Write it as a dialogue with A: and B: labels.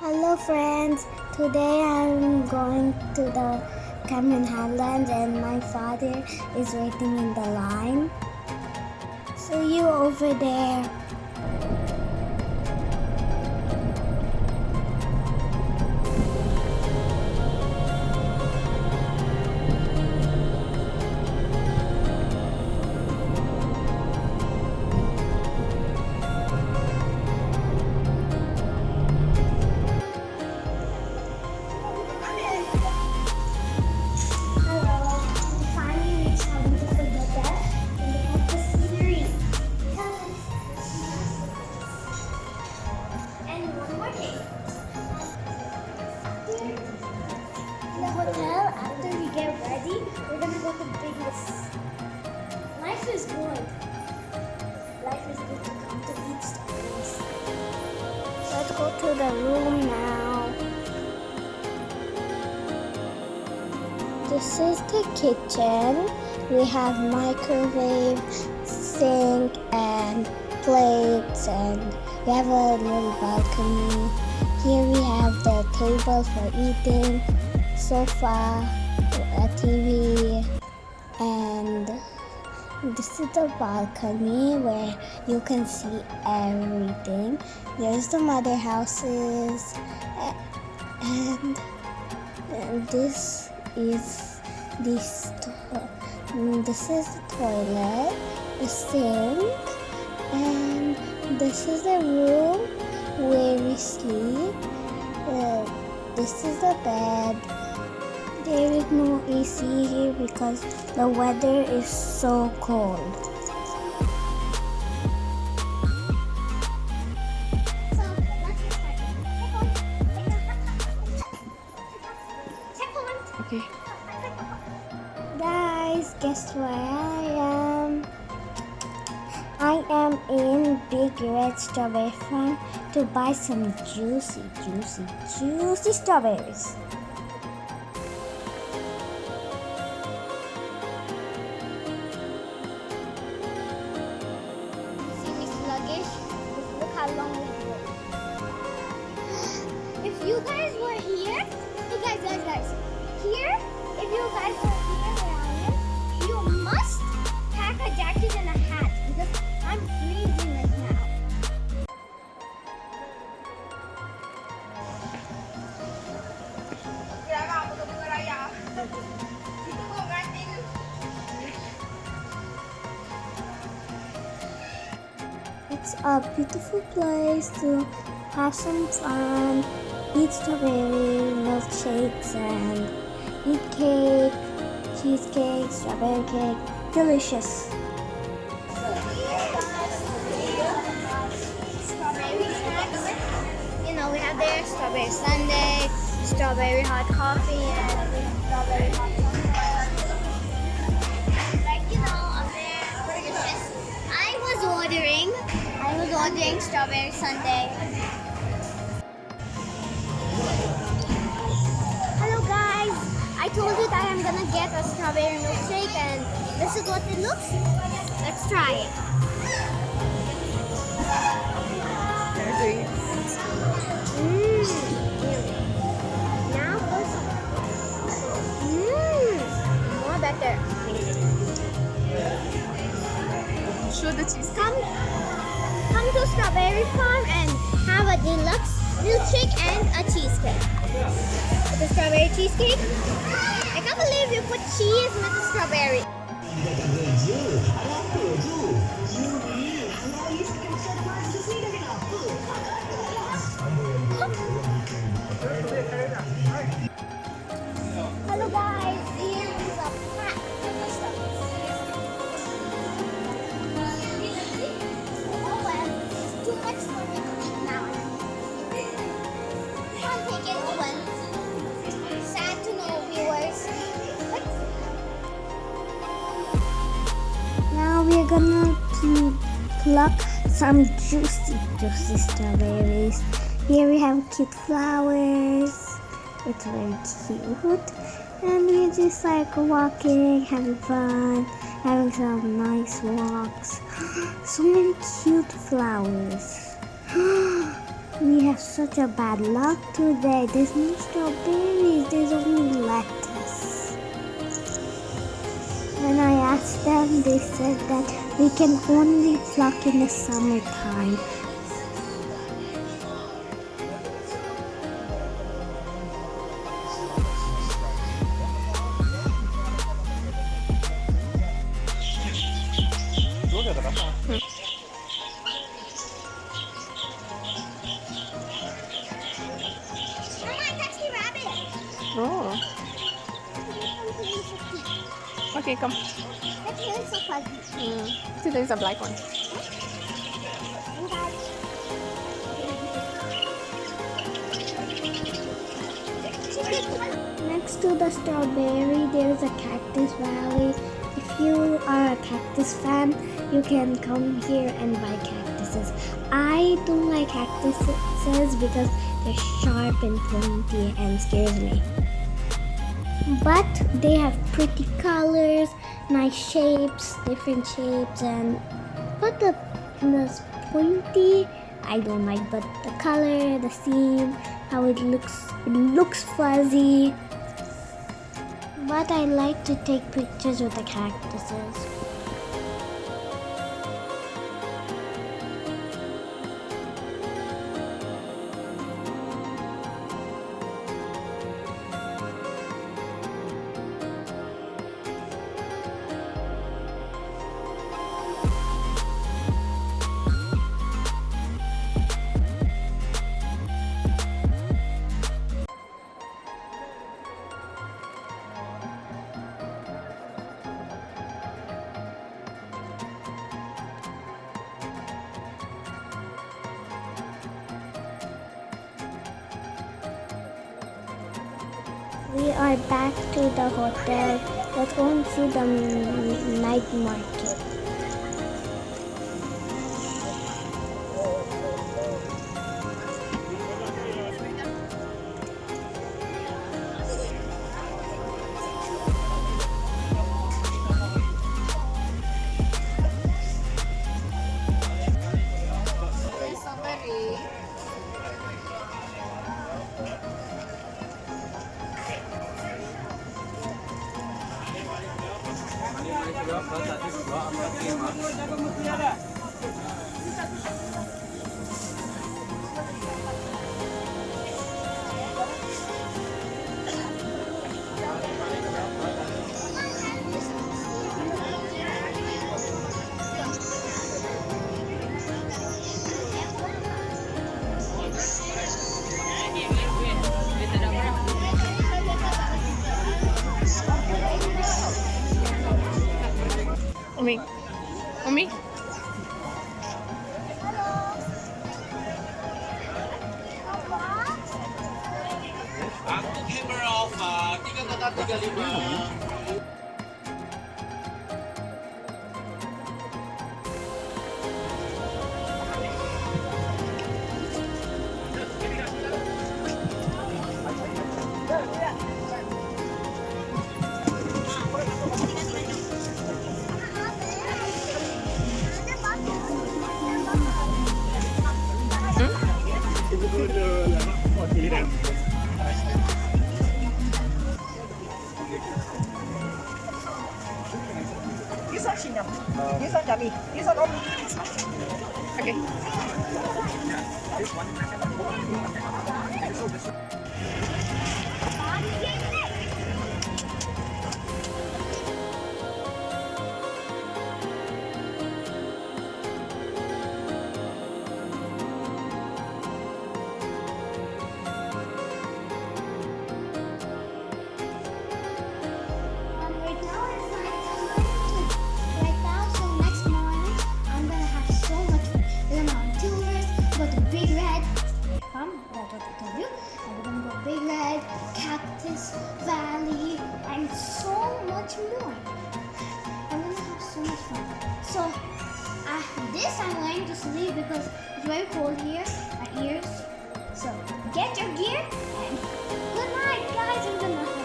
A: Hello friends, today I'm going to the Highlands and my father is waiting in the line. See you over there. Hotel, after we get ready, we're gonna go to Biggest. Life is good. Life is good to come to eat strawberries. Let's go to the room now. This is the kitchen. We have microwave, sink, and plates, and we have a little balcony. Here we have the table for eating, sofa, a TV, and this is the balcony where you can see everything. There's the mother houses, and this is the toilet, the sink, and this is the room where we sleep. This is the bed. There is no AC here because the weather is so cold. Okay. Guys, guess where I am? I am in Big Red Strawberry Farm to buy some juicy strawberries. Look how long we go. If you guys were here, hey guys, here, if you guys were here where I am, you must pack a jacket and a hat because I'm freezing right now. It's a beautiful place to have some fun, eat strawberry milkshakes and eat cake, cheesecake, strawberry cake, delicious. Strawberry snacks. You know, we have there strawberry sundae, strawberry hot coffee, and strawberry hot chocolate. I was ordering strawberry sundae. Hello guys, I told you that I'm gonna get a strawberry milkshake and this is what it looks. Let's try it. Now more better.
B: Show the cheese.
A: Come to Strawberry Farm and have a deluxe milkshake and a cheesecake. It's a strawberry cheesecake. I can't believe you put cheese with the strawberry. Hello guys, here is a pack of strawberries. Too much for me to eat now. Can't take it, Owen. Sad to know, viewers. Now we're gonna pluck some juicy strawberries. Here we have cute flowers. It's very cute. And we're just like walking, having fun, having some nice walks. So many cute flowers. We have such a bad luck today. There's no strawberries, there's only lettuce. When I asked them, they said that we can only pluck in the summertime.
B: Oh. Okay, come.
A: That is so fuzzy.
B: See, there is a black one.
A: Next to the strawberry, there is a cactus valley. If you are a cactus fan, you can come here and buy cactuses. I don't like cactuses because they're sharp and pointy and scares me. But they have pretty colors, nice shapes, different shapes, and but the pointy I don't like. But the color, the seam, how it looks fuzzy. But I like to take pictures with the cactuses. We are back to the hotel. Let's go and see the night market.
B: Umi. Umi.
C: Aku camera off, 3,35.
D: This one Shinyam. This one Jami. This one Omi.
B: Okay.
A: Right now it's nighttime. Right now, so next morning I'm gonna have so much fun. We're gonna on tours, go to Big Red. That's what I told you. And we're gonna go Big Red, Cactus Valley, and so much more. I'm gonna have so much fun. So this I'm going to sleep because it's very cold here. My ears. So get your gear and good night, guys. I'm gonna